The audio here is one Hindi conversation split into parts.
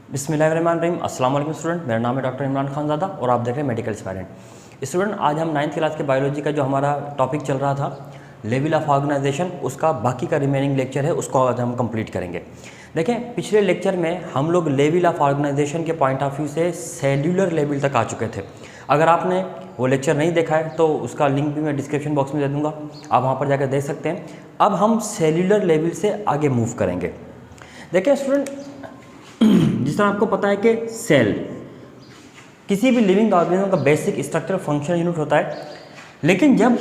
बिस्मिल्लाहिर्रहमानिर्रहीम। अस्सलाम वालेकुम स्टूडेंट, मेरा नाम है डॉक्टर इमरान खानज़ादा और आप देख रहे हैं मेडिकल एस्पायरेंट। स्टूडेंट, आज हम 9th क्लास के बायोलॉजी का जो हमारा टॉपिक चल रहा था लेवल ऑफ ऑर्गेनाइजेशन, उसका बाकी का रिमेनिंग लेक्चर है, उसको आज हम कंप्लीट करेंगे। देखें, पिछले लेक्चर में हम लोग लेवल ऑफ ऑर्गेनाइजेशन के पॉइंट ऑफ व्यू से सेल्यूलर लेवल तक आ चुके थे। अगर आपने वो लेक्चर नहीं देखा है तो उसका लिंक भी मैं डिस्क्रिप्शन बॉक्स में दे दूँगा, आप वहाँ पर जाकर देख सकते हैं। अब हम सेल्यूलर लेवल से आगे मूव करेंगे। देखिए स्टूडेंट, जिस तरह आपको पता है कि सेल किसी भी लिविंग ऑर्गेनिज्म का बेसिक स्ट्रक्चर फंक्शन यूनिट होता है, लेकिन जब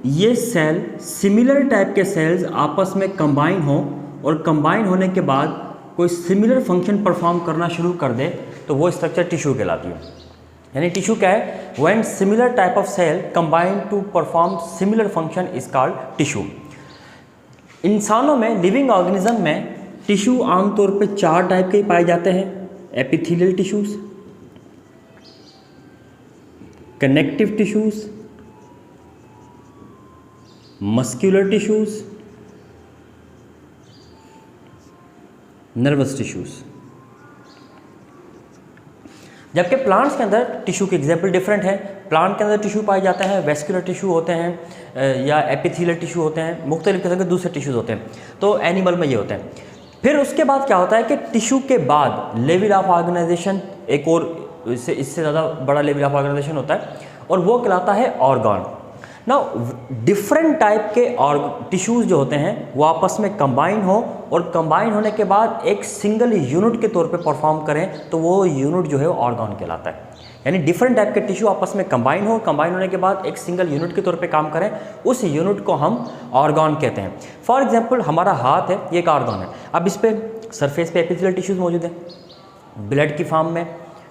ये सेल सिमिलर टाइप के सेल्स आपस में कंबाइन हो और कंबाइन होने के बाद कोई सिमिलर फंक्शन परफॉर्म करना शुरू कर दे तो वो स्ट्रक्चर टिश्यू कहलाती है। यानी टिश्यू क्या है? When similar type of cell combine to perform similar function is called tissue. इंसानों में, लिविंग ऑर्गेनिज्म में टिश्यू आमतौर पे 4 टाइप के ही पाए जाते हैं। Epithelial tissues, connective tissues, muscular tissues, nervous tissues. जबकि प्लांट्स के अंदर टिश्यू के एग्जाम्पल डिफरेंट है। प्लांट के अंदर टिश्यू पाए जाते हैं, वेस्कुलर टिश्यू होते हैं या एपिथेलियल टिश्यू होते हैं, मुख्तलिफ किस्म के दूसरे टिश्यूज होते हैं। तो एनिमल में ये होते हैं। फिर उसके बाद क्या होता है कि टिश्यू के बाद लेवल ऑफ ऑर्गेनाइजेशन, एक और इससे ज़्यादा बड़ा लेवल ऑफ ऑर्गेनाइजेशन होता है और वो कहलाता है ऑर्गन। नाउ डिफरेंट टाइप के टिश्यूज़ जो होते हैं वो आपस में कंबाइन हो और कंबाइन होने के बाद एक सिंगल यूनिट के तौर पे परफॉर्म करें तो वो यूनिट जो है वो ऑर्गन कहलाता है। यानी डिफरेंट टाइप के टिश्यू आपस में कंबाइन हो, कंबाइन होने के बाद एक सिंगल यूनिट के तौर पे काम करें, उस यूनिट को हम ऑर्गन कहते हैं। फॉर एग्जांपल, हमारा हाथ है, ये एक ऑर्गन है। अब इस पे सरफेस पे एपिथेलियल टिश्यूज मौजूद हैं, ब्लड की फॉर्म में,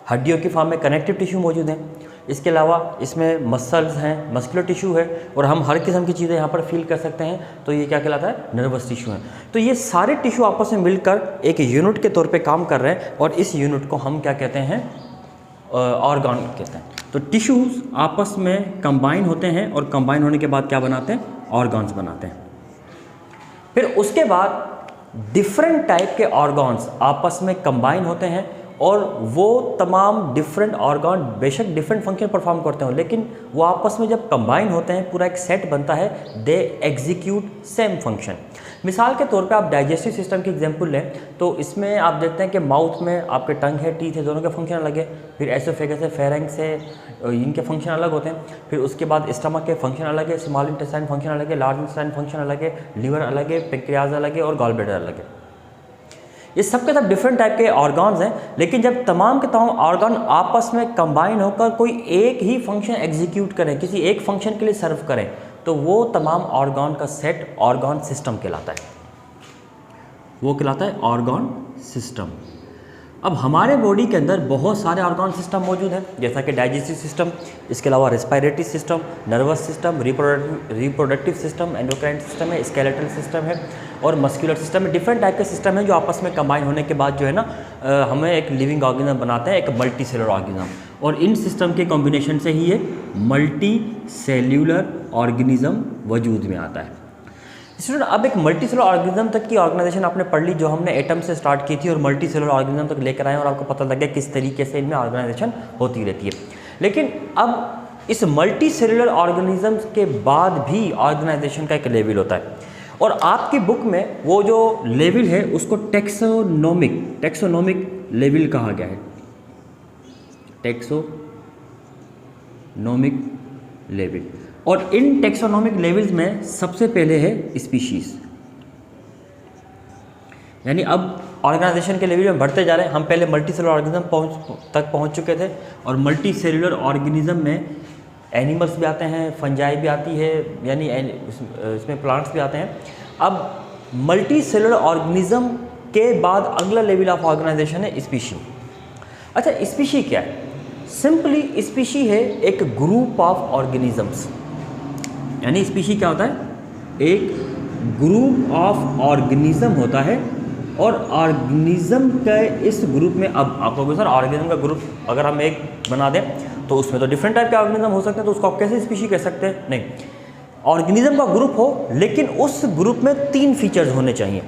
हड्डियों की फॉर्म में कनेक्टिव टिश्यू मौजूद हैं। इसके अलावा इसमें मसल्स हैं, मस्कुलर टिश्यू है और हम हर किस्म की चीज़ें यहाँ पर फील कर सकते हैं। तो ये क्या कहलाता है? नर्वस टिश्यू है। तो ये सारे टिश्यू आपस में मिलकर एक यूनिट के तौर पे काम कर रहे हैं और इस यूनिट को हम क्या कहते हैं? ऑर्गन कहते हैं। तो टिश्यूज आपस में कंबाइन होते हैं और कंबाइन होने के बाद क्या बनाते हैं? ऑर्गन्स बनाते हैं। फिर उसके बाद डिफरेंट टाइप के ऑर्गन्स आपस में कंबाइन होते हैं और वो तमाम डिफरेंट ऑर्गन बेशक डिफरेंट फंक्शन परफॉर्म करते हो, लेकिन वो आपस में जब कंबाइन होते हैं पूरा एक सेट बनता है, दे एग्जीक्यूट सेम फंक्शन। मिसाल के तौर पे आप डाइजेस्टिव सिस्टम की एग्जांपल लें तो इसमें आप देखते हैं कि माउथ में आपके टंग है, टीथ है, दोनों के फंक्शन अलग है। फिर एसोफेगस है, फेरेंक्स है, इनके फंक्शन अलग होते हैं। फिर उसके बाद स्टमक के फंक्शन अलग है, स्मॉल इंटेस्टाइन फंक्शन अलग है, लार्ज इंटेस्टाइन फंक्शन अलग है, लीवर अलग है, पेंक्रियाज अलग है और गॉल ब्लैडर अलग है। ये सब के सब डिफरेंट टाइप के ऑर्गन्स हैं, लेकिन जब तमाम के तमाम ऑर्गन आपस में कंबाइन होकर कोई एक ही फंक्शन एग्जीक्यूट करें, किसी एक फंक्शन के लिए सर्व करें, तो वो तमाम ऑर्गन का सेट ऑर्गन सिस्टम कहलाता है। वो कहलाता है ऑर्गन सिस्टम। अब हमारे बॉडी के अंदर बहुत सारे ऑर्गन सिस्टम मौजूद हैं, जैसा कि डाइजेस्टिव सिस्टम, इसके अलावा respiratory system, nervous system, reproductive system, endocrine system है, स्केलेटल सिस्टम है और मस्कुलर सिस्टम है। डिफरेंट टाइप के सिस्टम है जो आपस में कंबाइन होने के बाद जो है ना हमें एक लिविंग ऑर्गेनिज्म बनाते हैं, एक मल्टी सेलुलर ऑर्गेनिज्म। और इन सिस्टम के कॉम्बिनेशन से ही एक मल्टी सेल्यूलर ऑर्गेनिज्म वजूद में आता है। स्टूडेंट, अब एक मल्टी सेलुलर ऑर्गेनिज्म तक की ऑर्गेनाइजेशन आपने पढ़ ली, जो हमने एटम से स्टार्ट की थी और मल्टी सेलुलर ऑर्गेनिज्म तक लेकर आए और आपको पता लग गया किस तरीके से इनमें ऑर्गेनाइजेशन होती रहती है। लेकिन अब इस मल्टी सेलुलर ऑर्गेनिज्म के बाद भी ऑर्गेनाइजेशन का एक लेवल होता है और आपकी बुक में वो जो लेवल है उसको टेक्सोनोमिक लेवल कहा गया है। Taxonomic level. और इन टेक्सोनोमिक लेवल्स में सबसे पहले है स्पीशीज। यानी अब ऑर्गेनाइजेशन के लेवल में बढ़ते जा रहे हैं। हम पहले मल्टी सेलुलर ऑर्गेनिज्म तक पहुंच चुके थे और मल्टी सेलुलर ऑर्गेनिज्म में एनिमल्स भी आते हैं, फंजाई भी आती है, यानी इसमें प्लांट्स भी आते हैं। अब मल्टी सेलुलर ऑर्गेनिज्म के बाद अगला लेवल ऑफ ऑर्गेनाइजेशन है स्पीशी। अच्छा, स्पीशी क्या है? सिंपली स्पीशी है एक ग्रुप ऑफ ऑर्गेनिजम्स। यानी स्पीशी क्या होता है? एक ग्रुप ऑफ ऑर्गेनिज्म होता है और ऑर्गेनिज्म के इस ग्रुप में, अब आप लोग सर ऑर्गेनिज्म का ग्रुप अगर हम एक बना दें तो उसमें तो डिफरेंट टाइप के ऑर्गेनिज्म हो सकते हैं, तो उसको आप कैसे स्पीशी कह सकते हैं? नहीं, ऑर्गेनिज्म का ग्रुप हो लेकिन उस ग्रुप में 3 फीचर्स होने चाहिए,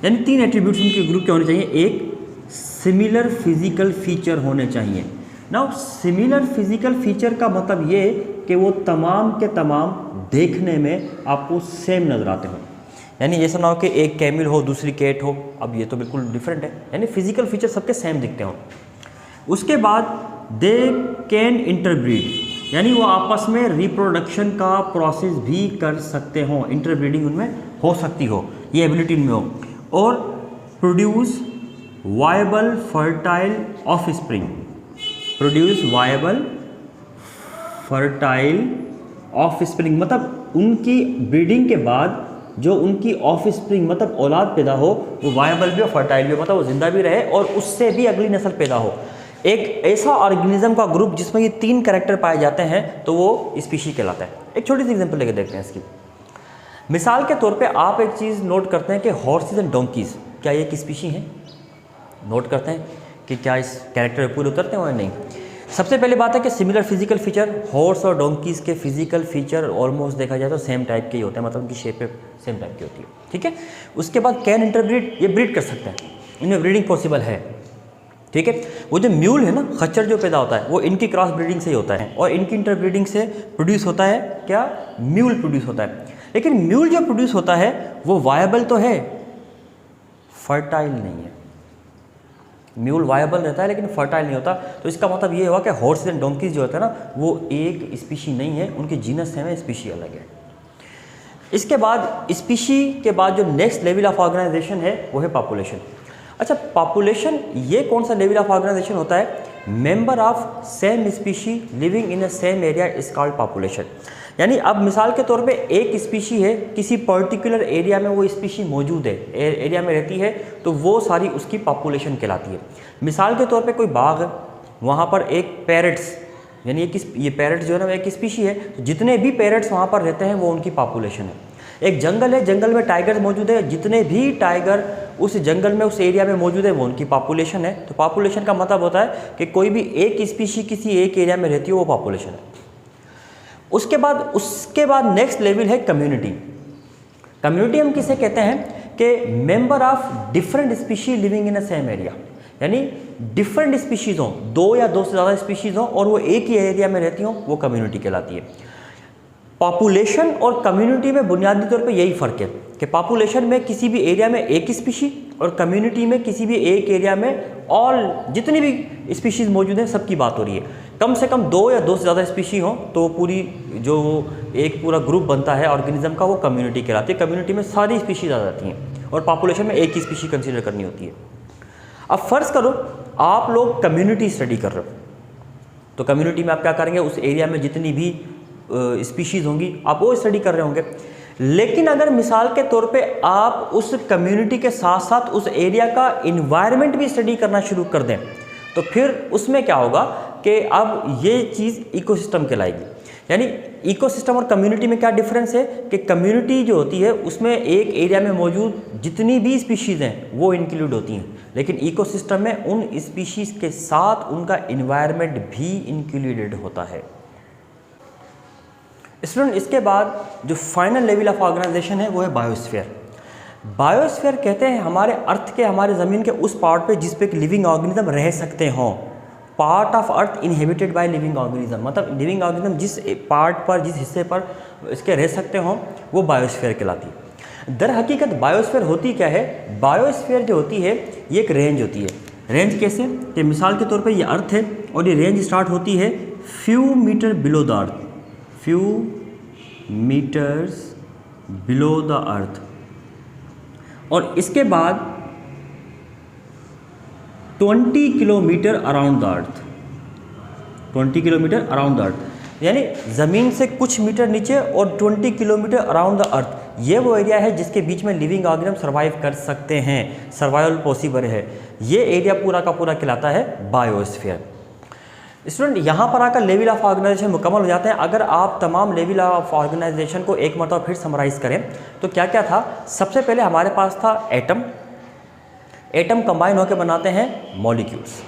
यानी 3 एट्रीब्यूट्स उनके ग्रुप के होने चाहिए। एक, सिमिलर फिजिकल फीचर होने चाहिए। नाउ सिमिलर फिजिकल फीचर का मतलब ये कि वो तमाम के तमाम देखने में आपको सेम नज़र आते हो। यानी ऐसा ना हो कि एक कैमल हो दूसरी कैट हो, अब ये तो बिल्कुल डिफरेंट है। यानी फिजिकल फीचर सबके सेम दिखते हो। उसके बाद दे कैन इंटरब्रीड, यानी वो आपस में रिप्रोडक्शन का प्रोसेस भी कर सकते हो, इंटरब्रीडिंग उनमें हो सकती हो, ये एबिलिटी उनमें हो। और produce viable fertile offspring, produce viable fertile offspring, मतलब उनकी ब्रीडिंग के बाद जो उनकी ऑफस्प्रिंग मतलब औलाद पैदा हो वो वायबल भी और फर्टाइल भी हो, मतलब वो जिंदा भी रहे और उससे भी अगली नस्ल पैदा हो। एक ऐसा ऑर्गेनिज्म का ग्रुप जिसमें ये 3 कैरेक्टर पाए जाते हैं तो वो स्पीशी कहलाता है। एक छोटी सी एग्जांपल लेके देखते हैं इसकी। मिसाल के तौर पे आप एक चीज़ नोट करते हैं कि हॉर्सेस एंड डोंकीज, क्या ये एक स्पीशी हैं? नोट करते हैं कि क्या इस कैरेक्टर पूरे उतरते हैं या नहीं। सबसे पहले बात है कि सिमिलर फिजिकल फीचर, हॉर्स और डोंकीज के फिजिकल फीचर ऑलमोस्ट देखा जाए तो सेम टाइप के ही होते हैं, मतलब उनकी शेप सेम टाइप की होती है, ठीक है। उसके बाद कैन इंटरब्रीड, ये ब्रीड कर सकते हैं, इनमें ब्रीडिंग पॉसिबल है, ठीक है। वो जो म्यूल है ना, खच्चर जो पैदा होता है वो इनकी क्रॉस ब्रीडिंग से ही होता है और इनकी इंटरब्रीडिंग से प्रोड्यूस होता है क्या, म्यूल प्रोड्यूस होता है। लेकिन म्यूल जो प्रोड्यूस होता है वो वायबल तो है, फर्टाइल नहीं है। म्यूल वायबल रहता है लेकिन फर्टाइल नहीं होता। तो इसका मतलब ये हुआ कि हॉर्स एंड डोंकीज जो होता है ना वो एक स्पीशी नहीं है, उनकी जीनस है, स्पीशी अलग है। इसके बाद स्पीशी के बाद जो नेक्स्ट लेवल ऑफ ऑर्गेनाइजेशन है वो है पॉपुलेशन। अच्छा, पॉपुलेशन ये कौन सा लेवल ऑफ ऑर्गेनाइजेशन होता है? Member of same species living in a same area is called population. यानी अब मिसाल के तौर पे एक स्पीशी है, किसी पर्टिकुलर एरिया में वो स्पीशी मौजूद है, एरिया में रहती है, तो वो सारी उसकी पॉपुलेशन कहलाती है। मिसाल के तौर पे कोई बाग है, वहाँ पर एक पैरट्स, यानी ये पैरट्स जो है ना वो एक स्पीशी है, तो जितने भी पैरट्स वहाँ पर रहते हैं वो उनकी पॉपुलेशन है। एक जंगल है, जंगल में टाइगर मौजूद है, जितने भी टाइगर उस जंगल में उस एरिया में मौजूद है वो उनकी पॉपुलेशन है। तो पॉपुलेशन का मतलब होता है कि कोई भी एक स्पीशी किसी एक एरिया में रहती है वो पॉपुलेशन है। उसके बाद नेक्स्ट लेवल है कम्युनिटी। कम्युनिटी हम किसे कहते हैं कि member of different species living in a same area, यानी डिफरेंट स्पीशीज हों, 2 या 2 से ज़्यादा स्पीशीज हों और वो एक ही एरिया में रहती हों, वो कम्युनिटी कहलाती है। पॉपुलेशन और कम्युनिटी में बुनियादी तौर पे यही फ़र्क है कि पॉपुलेशन में किसी भी एरिया में एक स्पीशी और कम्युनिटी में किसी भी एक एरिया में ऑल जितनी भी स्पीशीज़ मौजूद हैं सबकी बात हो रही है। कम से कम 2 या 2 से ज़्यादा स्पीशी हों तो पूरी जो एक पूरा ग्रुप बनता है ऑर्गेनिज्म का वो कम्युनिटी कहलाती है। कम्युनिटी में सारी स्पीशीज़ आ जाती हैं और पॉपुलेशन में एक ही स्पीशी कंसीडर करनी होती है। अब फ़र्ज़ करो आप लोग कम्युनिटी स्टडी कर रहे हो, तो कम्युनिटी में आप क्या करेंगे, उस एरिया में जितनी भी स्पीशीज़ होंगी आप वो स्टडी कर रहे होंगे। लेकिन अगर मिसाल के तौर पे आप उस कम्युनिटी के साथ साथ उस एरिया का इन्वायरमेंट भी स्टडी करना शुरू कर दें तो फिर उसमें क्या होगा कि अब ये चीज़ इकोसिस्टम कहलाएगी। यानी इकोसिस्टम और कम्युनिटी में क्या डिफरेंस है कि कम्युनिटी जो होती है उसमें एक एरिया में मौजूद जितनी भी स्पीशीज़ हैं वो इंक्लूड होती हैं, लेकिन इकोसिस्टम में उन स्पीशीज़ के साथ उनका इन्वायरमेंट भी इंक्लूडेड होता है। स्टूडेंट, इसके बाद जो फाइनल लेवल ऑफ ऑर्गेनाइजेशन है वो है बायोस्फीयर। बायोस्फीयर कहते हैं हमारे अर्थ के, हमारे ज़मीन के उस पार्ट पे जिस पे एक लिविंग ऑर्गेनिज्म रह सकते हों। Part of earth inhabited by living organism, मतलब लिविंग ऑर्गेनिज्म जिस पार्ट पर, जिस हिस्से पर इसके रह सकते हों वो बायोस्फीयर कहलाती है। दर हकीकत बायोस्फीयर होती क्या है? बायोस्फीयर जो होती है ये एक रेंज होती है। रेंज कैसे कि मिसाल के तौर पर ये अर्थ है और ये रेंज स्टार्ट होती है few metre below the earth, few metres below the earth, और इसके बाद 20 kilometre around the earth, 20 kilometre around the earth, यानी ज़मीन से कुछ मीटर नीचे और 20 किलोमीटर अराउंड द अर्थ, ये वो एरिया है जिसके बीच में लिविंग ऑर्गेनिज्म सर्वाइव कर सकते हैं, सर्वाइवल पॉसिबल है। ये एरिया पूरा का पूरा कहलाता है बायोस्फीयर। स्टूडेंट, यहाँ पर आकर लेवल ऑफ ऑर्गेनाइजेशन मुकम्मल हो जाते हैं। अगर आप तमाम लेवल ऑफ ऑर्गेनाइजेशन को एक मरतबा फिर समराइज़ करें तो क्या क्या था? सबसे पहले हमारे पास था एटम। एटम कंबाइन होकर बनाते हैं मॉलिक्यूल्स।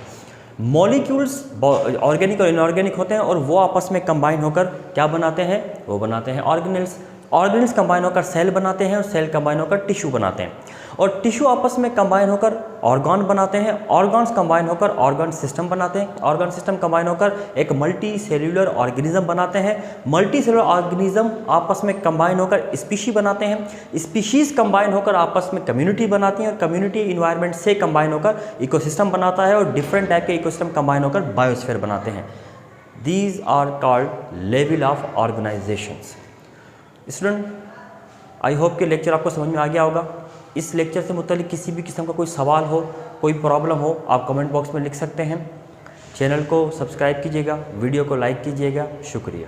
मॉलिक्यूल्स ऑर्गेनिक और इनऑर्गेनिक होते हैं और वो आपस में कंबाइन होकर क्या बनाते हैं? वो बनाते हैं ऑर्गेनेल्स। ऑर्गेन्स कंबाइन होकर सेल बनाते हैं और सेल कंबाइन होकर टिश्यू बनाते हैं, और टिश्यू आपस में कंबाइन होकर ऑर्गन बनाते हैं, ऑर्गन्स कंबाइन होकर ऑर्गन सिस्टम बनाते हैं, ऑर्गन सिस्टम कंबाइन होकर एक मल्टी सेल्यूलर ऑर्गेनिज्म बनाते हैं, मल्टी सेल्यूलर ऑर्गेनिज्म आपस में कंबाइन होकर स्पीशी बनाते हैं, स्पीशीज कंबाइन होकर आपस में कम्युनिटी बनाती हैं, और कम्युनिटी इन्वायरमेंट से कंबाइन होकर इकोसिस्टम बनाता है, और डिफरेंट टाइप के इकोसिस्टम कंबाइन होकर बायोस्फीयर बनाते हैं। These are called level of organisations. Student, I hope कि लेक्चर आपको समझ में आ गया होगा। इस लेक्चर से मुतालिक किसी भी किस्म का कोई सवाल हो, कोई प्रॉब्लम हो, आप कमेंट बॉक्स में लिख सकते हैं। चैनल को सब्सक्राइब कीजिएगा, वीडियो को लाइक कीजिएगा। शुक्रिया।